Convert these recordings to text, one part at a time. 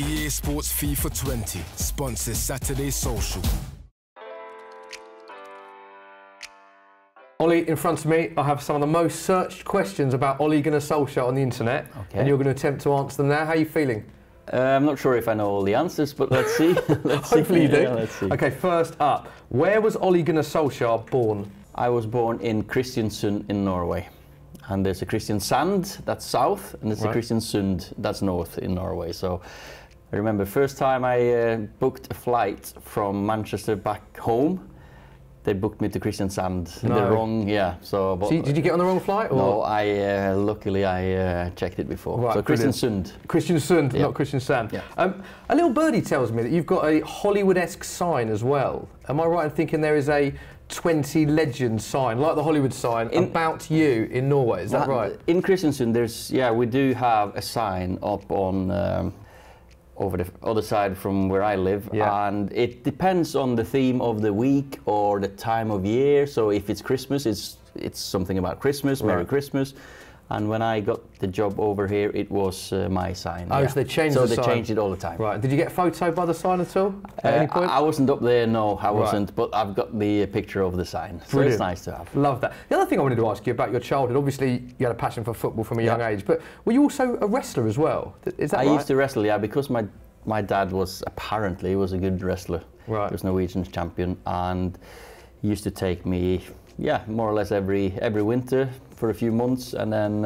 EA Sports FIFA 20 sponsors Saturday's Social. Ollie, in front of me, I have some of the most searched questions about Ole Gunnar Solskjaer on the internet, and you're going to attempt to answer them now. How are you feeling? I'm not sure if I know all the answers, but let's see. Hopefully you do. Yeah, let's see. Okay, first up, where was Ole Gunnar Solskjaer born? I was born in Kristiansund in Norway. And there's a Kristiansand, that's south, and there's a Kristiansund, that's north in Norway. So I remember first time I booked a flight from Manchester back home. They booked me to Kristiansand. No. The wrong, yeah. So did you get on the wrong flight? Or? No, I luckily I checked it before. Right, so Kristiansund. Kristiansund, yeah. not Kristiansand. Yeah. A little birdie tells me that you've got a Hollywood-esque sign as well. Am I right in thinking there is a 20 legend sign, like the Hollywood sign, about you in Norway? Is that right? In Kristiansund, we do have a sign up on over the other side from where I live, and it depends on the theme of the week or the time of year. So if it's Christmas, it's something about Christmas, Merry Christmas. And when I got the job over here, it was my sign. Oh, so they changed the sign. So they changed it all the time. Right. Did you get photoed by the sign at all? At any point? I wasn't up there, no, I wasn't. But I've got the picture of the sign. So Brilliant. It's nice to have. Love that. The other thing I wanted to ask you about your childhood, obviously you had a passion for football from a young age, but were you also a wrestler as well? Is that right? I used to wrestle, because my dad was apparently a good wrestler. Right. He was Norwegian champion, and he used to take me, more or less every winter for a few months, and then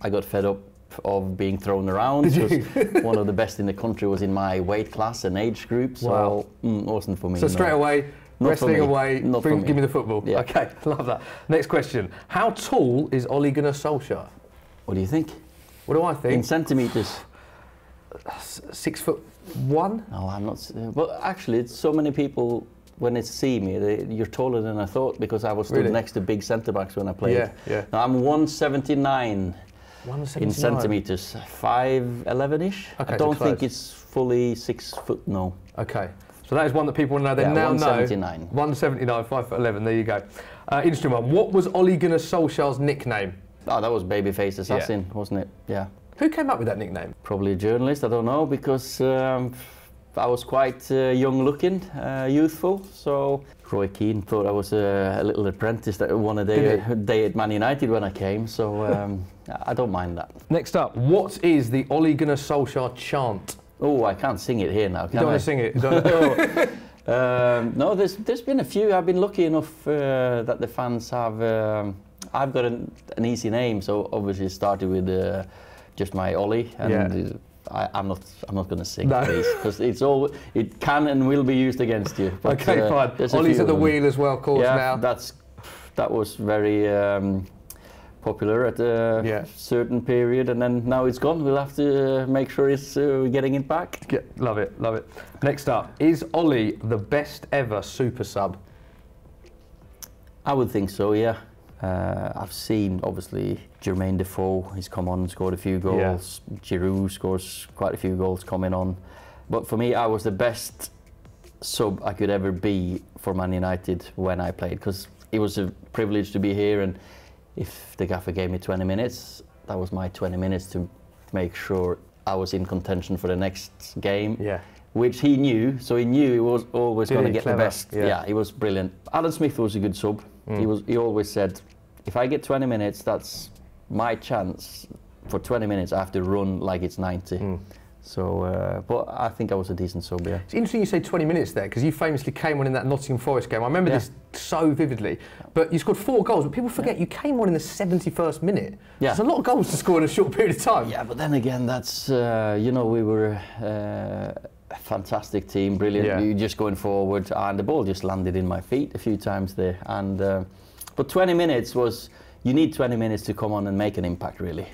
I got fed up of being thrown around. Because one of the best in the country was in my weight class and age group, so it wasn't for me. So straight away, wrestling away, give me the football. Yeah. Okay, love that. Next question. How tall is Ole Gunnar Solskjaer? What do you think? What do I think? In centimetres? 6'1"? No, I'm not. But actually, it's so many people, when they see me, you're taller than I thought, because I was stood next to big centre backs when I played. Yeah. Now I'm 179 in centimetres, 5'11"-ish. Okay, I don't think it's fully 6 foot, no. Okay, so that is one that people know. They now 179. know. 179, 5'11", there you go. Interesting one. What was Ole Gunnar Solskjaer's nickname? Oh, that was Babyface Assassin, wasn't it? Yeah. Who came up with that nickname? Probably a journalist, I don't know, because I was quite young looking, youthful, so Roy Keane thought I was a little apprentice that won a day at Man United when I came, so I don't mind that. Next up, what is the Ole Gunnar Solskjaer chant? Oh, I can't sing it here now, can you don't want to sing it? No, there's been a few. I've been lucky enough that the fans have. I've got an easy name, so obviously it started with just my Ollie, and I'm not going to sing, please, because it can and will be used against you. But, okay, fine. Ollie's at the wheel as well, of course. Yeah, that was very popular at a certain period, and then now it's gone. We'll have to make sure we're getting it back. Love it, love it. Next up, is Ollie the best ever super sub? I would think so, yeah. I've seen, obviously, Jermaine Defoe, he's come on and scored a few goals. Giroud scores quite a few goals coming on. But for me, I was the best sub I could ever be for Man United when I played, because it was a privilege to be here, and if the gaffer gave me 20 minutes, that was my 20 minutes to make sure I was in contention for the next game. Yeah. Which he knew, so he knew he was always going to get the best. Yeah, he was brilliant. Alan Smith was a good sub. He always said, if I get 20 minutes, that's my chance. For 20 minutes, I have to run like it's 90. So, but I think I was a decent sub, yeah. It's interesting you say 20 minutes there, because you famously came on in that Nottingham Forest game. I remember this so vividly. But you scored 4 goals, but people forget you came on in the 71st minute. Yeah. There's a lot of goals to score in a short period of time. Yeah, but then again, that's, we were a fantastic team, brilliant. Yeah. You just going forward, and the ball just landed in my feet a few times there. And but 20 minutes was, you need 20 minutes to come on and make an impact, really.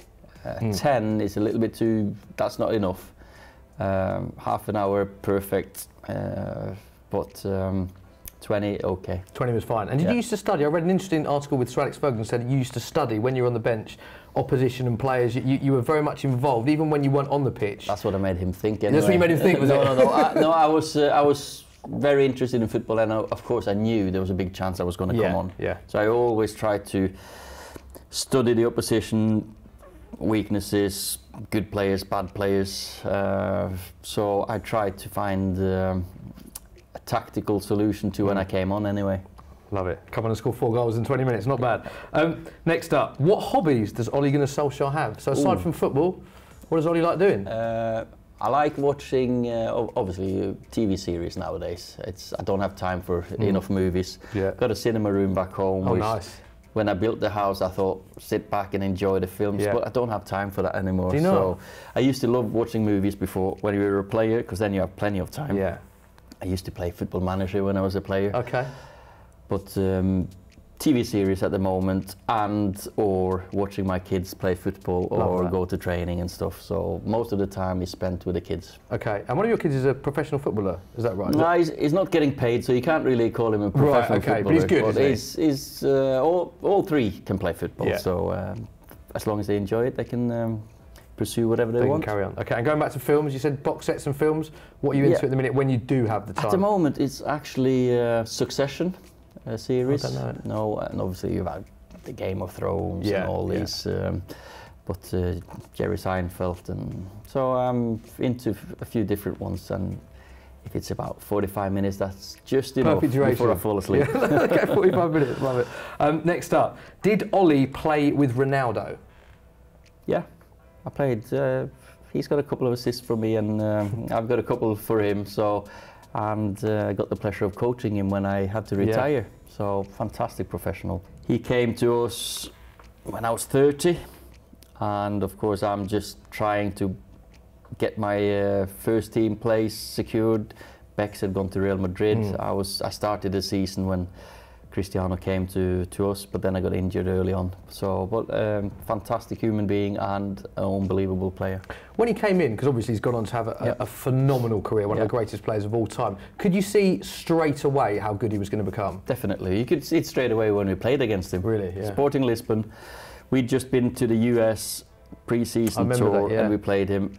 10 is a little bit too, that's not enough. Half an hour, perfect, but 20, okay. 20 was fine. And did you used to study? I read an interesting article with Sir Alex Ferguson said you used to study when you were on the bench, opposition and players. You were very much involved, even when you weren't on the pitch. That's what I made him think. Anyway. That's what you made him think, was it? No, I was very interested in football, and of course I knew there was a big chance I was going to come on. Yeah. So I always tried to study the opposition, weaknesses, good players, bad players. So I tried to find a tactical solution to when I came on anyway. Love it. Come on and score 4 goals in 20 minutes, not bad. Next up, what hobbies does Ole Gunnar Solskjaer have? So aside from football, what does Ole like doing? I like watching, obviously, TV series nowadays. I don't have time for enough movies. Yeah. Got a cinema room back home. Oh, nice. When I built the house, I thought, sit back and enjoy the films, but I don't have time for that anymore. Do you know? So I used to love watching movies before when you were a player, because then you have plenty of time. Yeah. I used to play Football Manager when I was a player. Okay. But TV series at the moment, or watching my kids play football or go to training and stuff. So most of the time is spent with the kids. Okay, and one of your kids is a professional footballer, is that right? No, he's not getting paid, so you can't really call him a professional footballer. But he's good, isn't he? All three can play football, yeah. So as long as they enjoy it, they can pursue whatever they want. They can carry on. Okay, and going back to films, you said box sets and films. What are you into at the minute when you do have the time? At the moment, it's actually Succession. Series. I don't know. No, and obviously you've had the Game of Thrones and all these, but Jerry Seinfeld, and so I'm into a few different ones, and if it's about 45 minutes, that's just enough before I fall asleep. Yeah. Okay, 45 minutes, love it. Next up, did Ole play with Ronaldo? Yeah, I played. He's got a couple of assists for me, and I've got a couple for him. So. And I got the pleasure of coaching him when I had to retire. Yeah. So fantastic professional. He came to us when I was 30, and of course I'm just trying to get my first team place secured. Bex had gone to Real Madrid. I started the season when Cristiano came to us, but then I got injured early on. So, but fantastic human being and an unbelievable player. When he came in, because obviously he's gone on to have a phenomenal career, one of the greatest players of all time, could you see straight away how good he was going to become? Definitely. You could see it straight away when we played against him. Really, yeah. Sporting Lisbon. We'd just been to the US pre-season tour and we played him.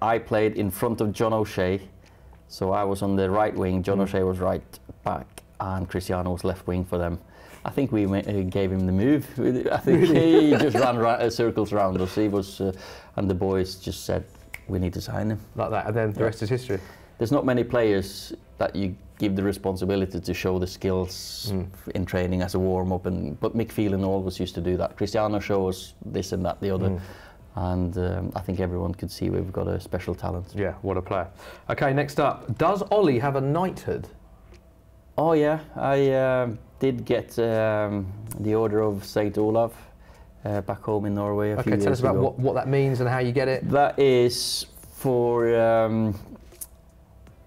I played in front of John O'Shea, so I was on the right wing, John O'Shea was right back, and Cristiano was left wing for them. I think we gave him the move. I think he just ran circles around us. He was, and the boys just said, we need to sign him. Like that, and then the rest is history. There's not many players that you give the responsibility to show the skills in training as a warm-up, but Mick Phelan always used to do that. Cristiano shows this and that, the other. And I think everyone could see we've got a special talent. Yeah, what a player. Okay, next up, does Ole have a knighthood? Oh yeah, I did get the Order of St. Olav back home in Norway a few years ago. Okay, tell us about what that means and how you get it. That is for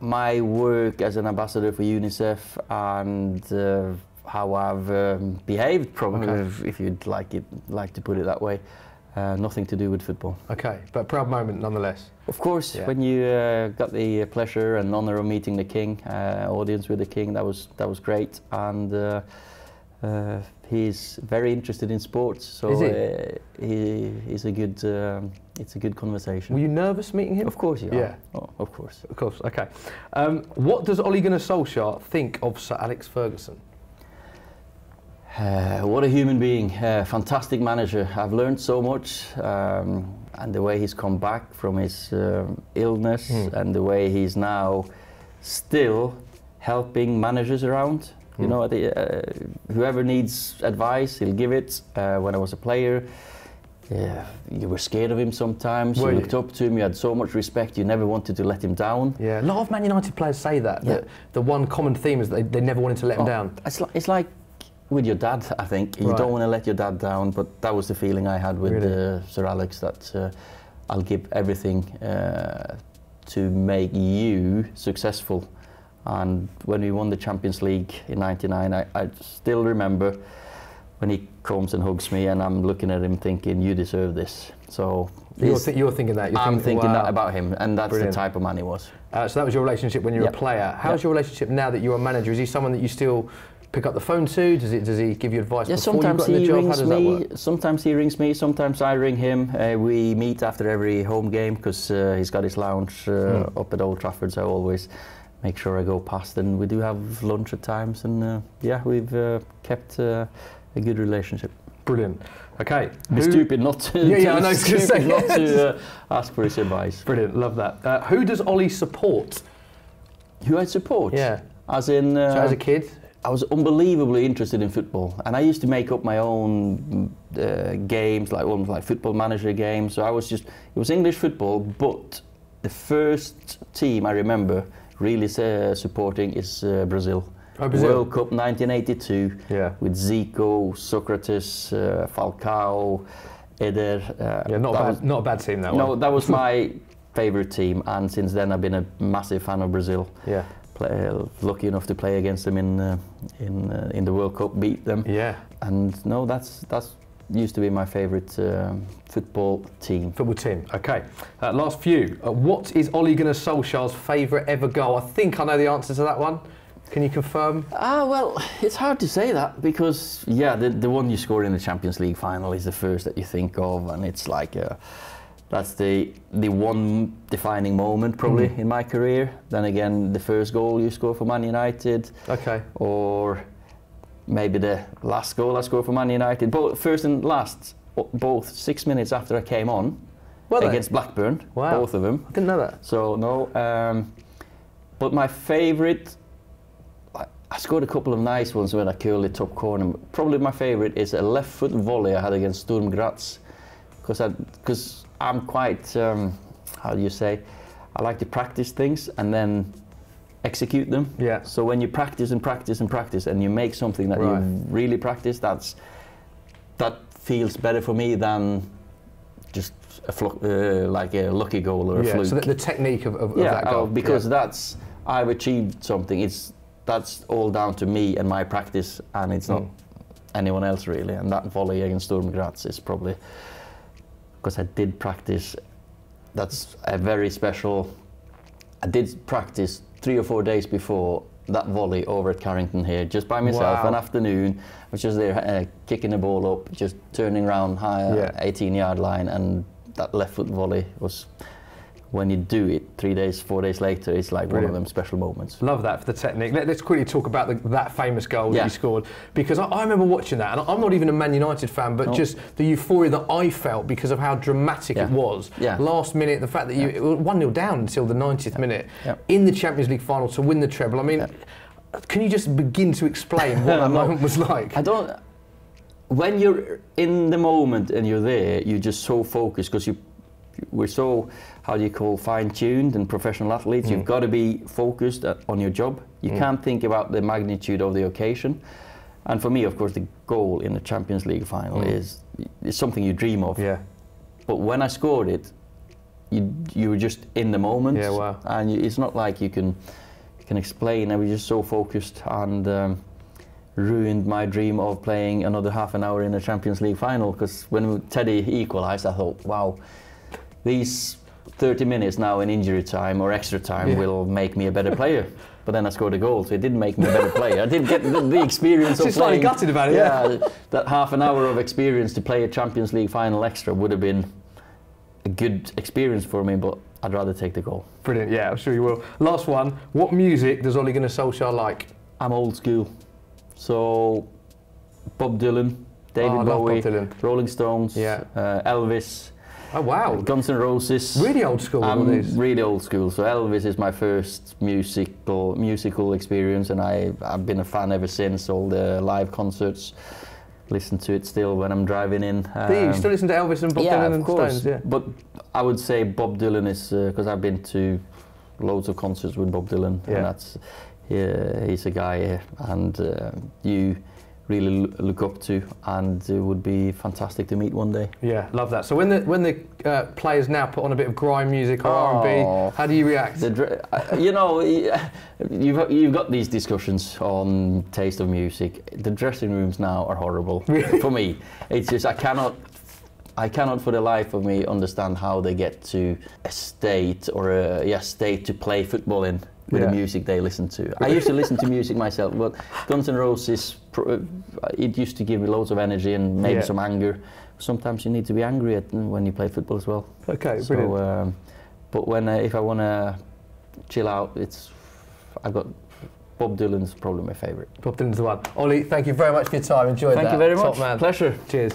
my work as an ambassador for UNICEF and how I've behaved, probably, if you'd like to put it that way. Nothing to do with football. Okay, but proud moment nonetheless. Of course, when you got the pleasure and honour of meeting the King, audience with the King, that was great. And he's very interested in sports, so he's a good. It's a good conversation. Were you nervous meeting him? Of course you are. Yeah. Oh, of course. Of course. Okay. What does Ole Gunnar Solskjaer think of Sir Alex Ferguson? What a human being, fantastic manager. I've learned so much, and the way he's come back from his illness and the way he's now still helping managers around. You know, whoever needs advice, he'll give it. When I was a player, you were scared of him sometimes. You looked up to him, you had so much respect, you never wanted to let him down. Yeah, a lot of Man United players say that. Yeah. The one common theme is that they never wanted to let him down. It's like with your dad, I think. You don't want to let your dad down, but that was the feeling I had with Sir Alex, that I'll give everything to make you successful. And when we won the Champions League in '99, I still remember when he comes and hugs me, and I'm looking at him thinking, you deserve this. So you're thinking that? I'm thinking that about him, and that's the type of man he was. So that was your relationship when you were a player. How's your relationship now that you're a manager? Is he someone that you still pick up the phone to? Does he give you advice before you got in the job? How does that work? Sometimes he rings me, sometimes I ring him. We meet after every home game because he's got his lounge up at Old Trafford, so I always make sure I go past, and we do have lunch at times, and we've kept a good relationship. Brilliant. Okay. It's stupid not to. I know. Stupid not to ask for his advice. Brilliant. Love that. Who does Ole support? Who I support? Yeah. As in. So as a kid. I was unbelievably interested in football, and I used to make up my own games, like football manager games. So it was English football, but the first team I remember really supporting is Brazil. Oh, Brazil. World Cup 1982, with Zico, Socrates, Falcao, Eder. Not a bad team that one. No, that was my favourite team, and since then I've been a massive fan of Brazil. Yeah. Lucky enough to play against them in the World Cup, beat them. Yeah. And no, that's used to be my favourite football team. Football team. Okay. Last few. What is Ole Gunnar Solskjaer's favourite ever goal? I think I know the answer to that one. Can you confirm? Well, it's hard to say that because the one you score in the Champions League final is the first that you think of, and it's like. That's the one defining moment probably in my career. Then again, the first goal you score for Man United. Okay. Or maybe the last goal I scored for Man United. Both first and last, both 6 minutes after I came on against Blackburn. Wow. Both of them. I didn't know that. So no, but my favourite, I scored a couple of nice ones when I curled the top corner. Probably my favourite is a left foot volley I had against Sturm Graz, because I'm quite, how do you say, I like to practice things and then execute them. Yeah. So when you practice and practice and practice and you make something that you really practice, that feels better for me than just like a lucky goal or a fluke. So the technique of that goal. Because I've achieved something. That's all down to me and my practice, and it's not anyone else really. And that volley against Sturm Graz is probably, because I did practice, that's a very special. I did practice 3 or 4 days before that volley over at Carrington here, just by myself. An afternoon, I was just there kicking the ball up, just turning around high 18-yard line, and that left foot volley was, when you do it 3 days, 4 days later, it's like one of them special moments. Love that for the technique. Let's quickly talk about that famous goal that you scored, because I remember watching that, and I'm not even a Man United fan, but just the euphoria that I felt because of how dramatic it was. Last minute, the fact that it was 1-0 down until the 90th minute in the Champions League final to win the treble. I mean, can you just begin to explain what that moment was like? When you're in the moment and you're there, you're just so focused, because we're so, how do you call, fine-tuned and professional athletes. You've got to be focused on your job. You can't think about the magnitude of the occasion. And for me, of course, the goal in the Champions League final is something you dream of. Yeah. But when I scored it, you were just in the moment. Yeah, wow. And it's not like you can explain. I was just so focused, and ruined my dream of playing another half an hour in the Champions League final. Because when Teddy equalised, I thought, wow, these 30 minutes now in injury time or extra time will make me a better player. But then I scored a goal, so it didn't make me a better player. I did get the experience of playing. Slightly gutted about it, that half an hour of experience to play a Champions League final extra would have been a good experience for me, but I'd rather take the goal. Brilliant, yeah, I'm sure you will. Last one, what music does Ole Gunnar Solskjaer like? I'm old school. So, Bob Dylan, David Bowie, Rolling Stones, Elvis. Oh wow! Guns N' Roses. Really old school. I'm really old school. So Elvis is my first musical experience, and I've been a fan ever since. All the live concerts, listen to it still when I'm driving in. Do you still listen to Elvis and Bob Dylan and Stones? Yeah, but I would say Bob Dylan is, because I've been to loads of concerts with Bob Dylan, and that's he's a guy and you really look up to, and it would be fantastic to meet one day. Yeah, love that. So when the players now put on a bit of grime music or R&B, how do you react? You know, you've got these discussions on taste of music. The dressing rooms now are horrible for me. It's just I cannot for the life of me understand how they get to a state or a state to play football in with the music they listen to. I used to listen to music myself, but Guns N' Roses, it used to give me loads of energy and maybe some anger. Sometimes you need to be angry when you play football as well. Okay, brilliant. So, but if I want to chill out, I've got Bob Dylan's probably my favourite. Bob Dylan's the one. Ollie, thank you very much for your time. Enjoyed that. Thank you very much. Top man. Pleasure. Cheers.